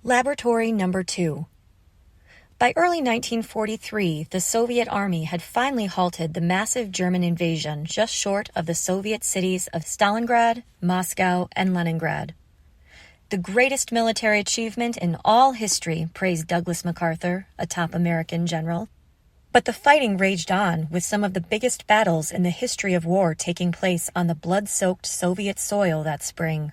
Laboratory Number 2. By early 1943, the Soviet Army had finally halted the massive German invasion just short of the Soviet cities of Stalingrad, Moscow, and Leningrad. The greatest military achievement in all history, praised Douglas MacArthur, a top American general. But the fighting raged on, with some of the biggest battles in the history of war taking place on the blood-soaked Soviet soil that spring.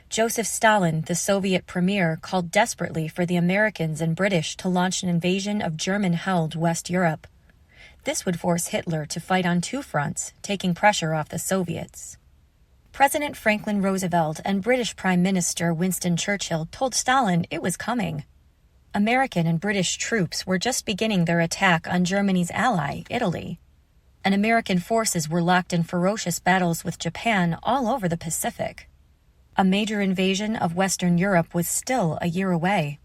Joseph Stalin, the Soviet premier, called desperately for the Americans and British to launch an invasion of German-held West Europe. This would force Hitler to fight on two fronts, taking pressure off the Soviets. President Franklin Roosevelt and British Prime Minister Winston Churchill told Stalin it was coming. American and British troops were just beginning their attack on Germany's ally, Italy. And American forces were locked in ferocious battles with Japan all over the Pacific. A major invasion of Western Europe was still a year away.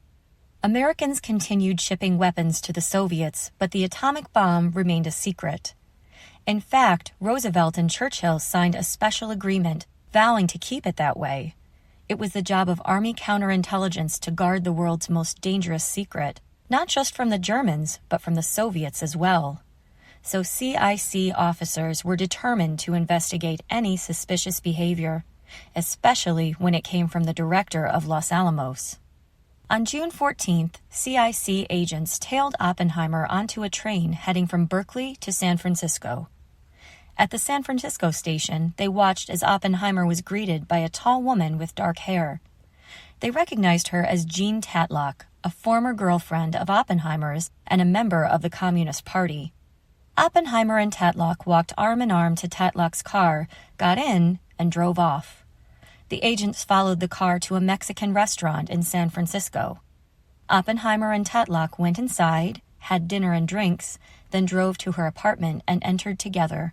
Americans continued shipping weapons to the Soviets, but the atomic bomb remained a secret. In fact, Roosevelt and Churchill signed a special agreement, vowing to keep it that way. It was the job of Army counterintelligence to guard the world's most dangerous secret, not just from the Germans, but from the Soviets as well. So CIC officers were determined to investigate any suspicious behavior, especially when it came from the director of Los Alamos. On June 14th, CIC agents tailed Oppenheimer onto a train heading from Berkeley to San Francisco. At the San Francisco station, they watched as Oppenheimer was greeted by a tall woman with dark hair. They recognized her as Jean Tatlock, a former girlfriend of Oppenheimer's and a member of the Communist Party. Oppenheimer and Tatlock walked arm in arm to Tatlock's car, got in, and drove off. The agents followed the car to a Mexican restaurant in San Francisco. Oppenheimer and Tatlock went inside, had dinner and drinks, then drove to her apartment and entered together.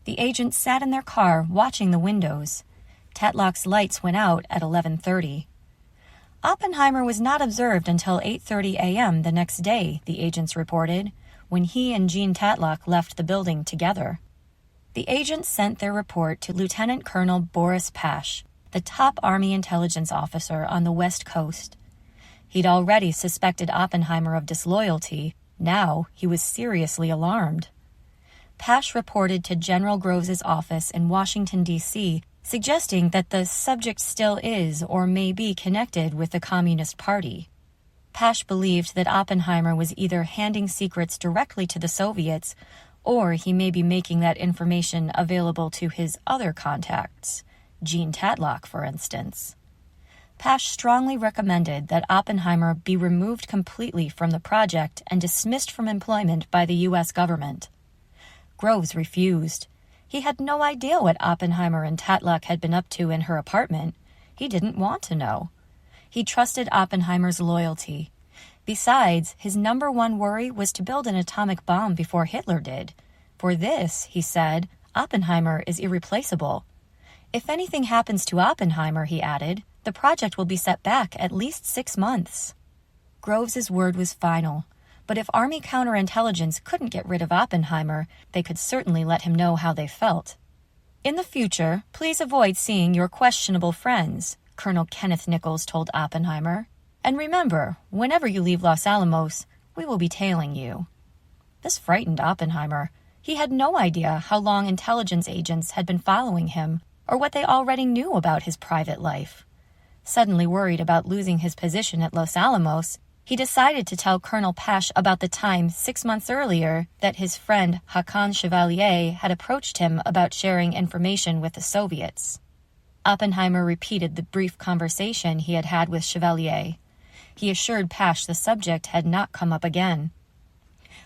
The agents sat in their car watching the windows. Tatlock's lights went out at 11:30. Oppenheimer was not observed until 8:30 a.m. the next day, the agents reported, when he and Jean Tatlock left the building together. The agents sent their report to Lieutenant Colonel Boris Pash, the top Army intelligence officer on the West Coast. He'd already suspected Oppenheimer of disloyalty. Now he was seriously alarmed. Pash reported to General Groves's office in Washington, D.C., suggesting that the subject still is or may be connected with the Communist Party. Pash believed that Oppenheimer was either handing secrets directly to the Soviets, or he may be making that information available to his other contacts, Jean Tatlock, for instance. Pash strongly recommended that Oppenheimer be removed completely from the project and dismissed from employment by the U.S. government. Groves refused. He had no idea what Oppenheimer and Tatlock had been up to in her apartment. He didn't want to know. He trusted Oppenheimer's loyalty. Besides, his number one worry was to build an atomic bomb before Hitler did. For this, he said, Oppenheimer is irreplaceable. If anything happens to Oppenheimer, he added, the project will be set back at least 6 months. Groves's word was final. But if Army counterintelligence couldn't get rid of Oppenheimer, they could certainly let him know how they felt. In the future, please avoid seeing your questionable friends, Colonel Kenneth Nichols told Oppenheimer. And remember, whenever you leave Los Alamos, we will be tailing you. This frightened Oppenheimer. He had no idea how long intelligence agents had been following him, or what they already knew about his private life. Suddenly worried about losing his position at Los Alamos, he decided to tell Colonel Pash about the time 6 months earlier that his friend Hakan Chevalier had approached him about sharing information with the Soviets. Oppenheimer repeated the brief conversation he had had with Chevalier. He assured Pash the subject had not come up again.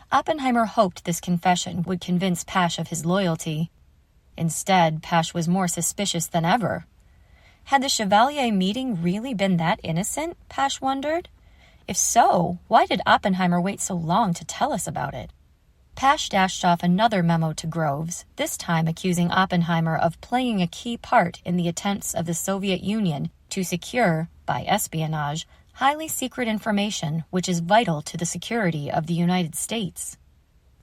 Oppenheimer hoped this confession would convince Pash of his loyalty. Instead, Pash was more suspicious than ever. Had the Chevalier meeting really been that innocent, Pash wondered? If so, why did Oppenheimer wait so long to tell us about it? Pash dashed off another memo to Groves, this time accusing Oppenheimer of playing a key part in the attempts of the Soviet Union to secure, by espionage, highly secret information which is vital to the security of the United States.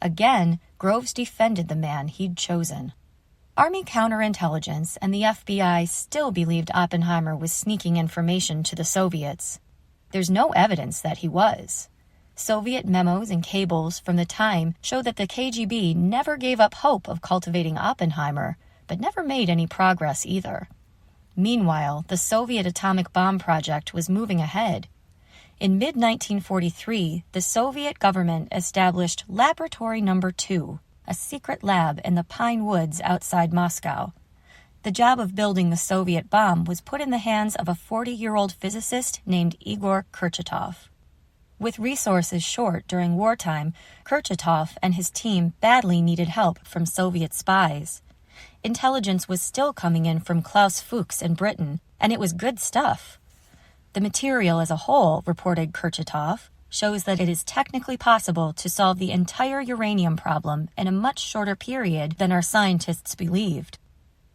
Again, Groves defended the man he'd chosen. Army counterintelligence and the FBI still believed Oppenheimer was sneaking information to the Soviets. There's no evidence that he was. Soviet memos and cables from the time show that the KGB never gave up hope of cultivating Oppenheimer, but never made any progress either. Meanwhile, the Soviet atomic bomb project was moving ahead. In mid-1943, the Soviet government established Laboratory Number 2, a secret lab in the pine woods outside Moscow. The job of building the Soviet bomb was put in the hands of a 40-year-old physicist named Igor Kurchatov. With resources short during wartime, Kurchatov and his team badly needed help from Soviet spies. Intelligence was still coming in from Klaus Fuchs in Britain, and it was good stuff. The material as a whole, reported Kurchatov, shows that it is technically possible to solve the entire uranium problem in a much shorter period than our scientists believed.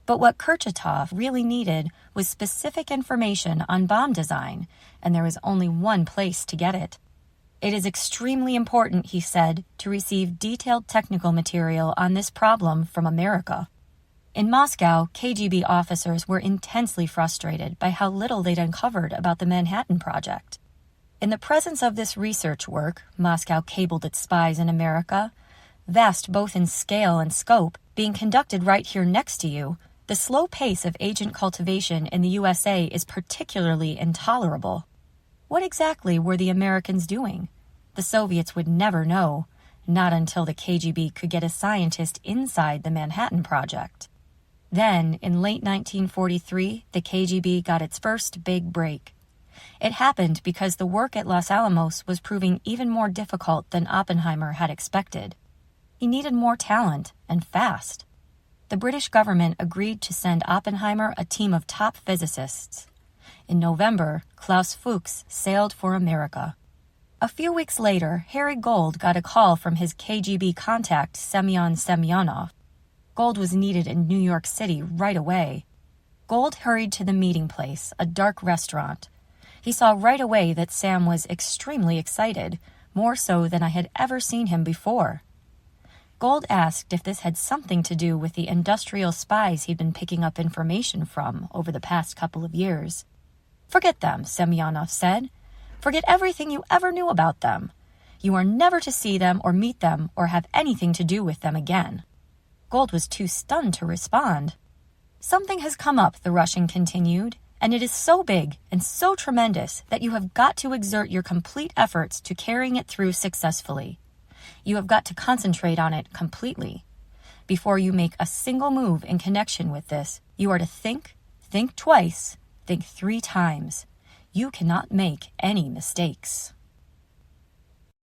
But what Kurchatov really needed was specific information on bomb design, and there was only one place to get it. It is extremely important, he said, to receive detailed technical material on this problem from America. In Moscow, KGB officers were intensely frustrated by how little they'd uncovered about the Manhattan Project. In the presence of this research work, Moscow cabled its spies in America, vast both in scale and scope, being conducted right here next to you, the slow pace of agent cultivation in the USA is particularly intolerable. What exactly were the Americans doing? The Soviets would never know, not until the KGB could get a scientist inside the Manhattan Project. Then, in late 1943, the KGB got its first big break. It happened because the work at Los Alamos was proving even more difficult than Oppenheimer had expected. He needed more talent, and fast. The British government agreed to send Oppenheimer a team of top physicists. In November, Klaus Fuchs sailed for America. A few weeks later, Harry Gold got a call from his KGB contact, Semyon Semyonov. Gold was needed in New York City right away. Gold hurried to the meeting place, a dark restaurant. He saw right away that Sam was extremely excited, more so than I had ever seen him before. Gold asked if this had something to do with the industrial spies he'd been picking up information from over the past couple of years. "Forget them," Semyonov said. "Forget everything you ever knew about them. You are never to see them or meet them or have anything to do with them again." Gold was too stunned to respond. "Something has come up," the Russian continued, "and it is so big and so tremendous that you have got to exert your complete efforts to carrying it through successfully. You have got to concentrate on it completely. Before you make a single move in connection with this, you are to think twice, think 3 times. You cannot make any mistakes."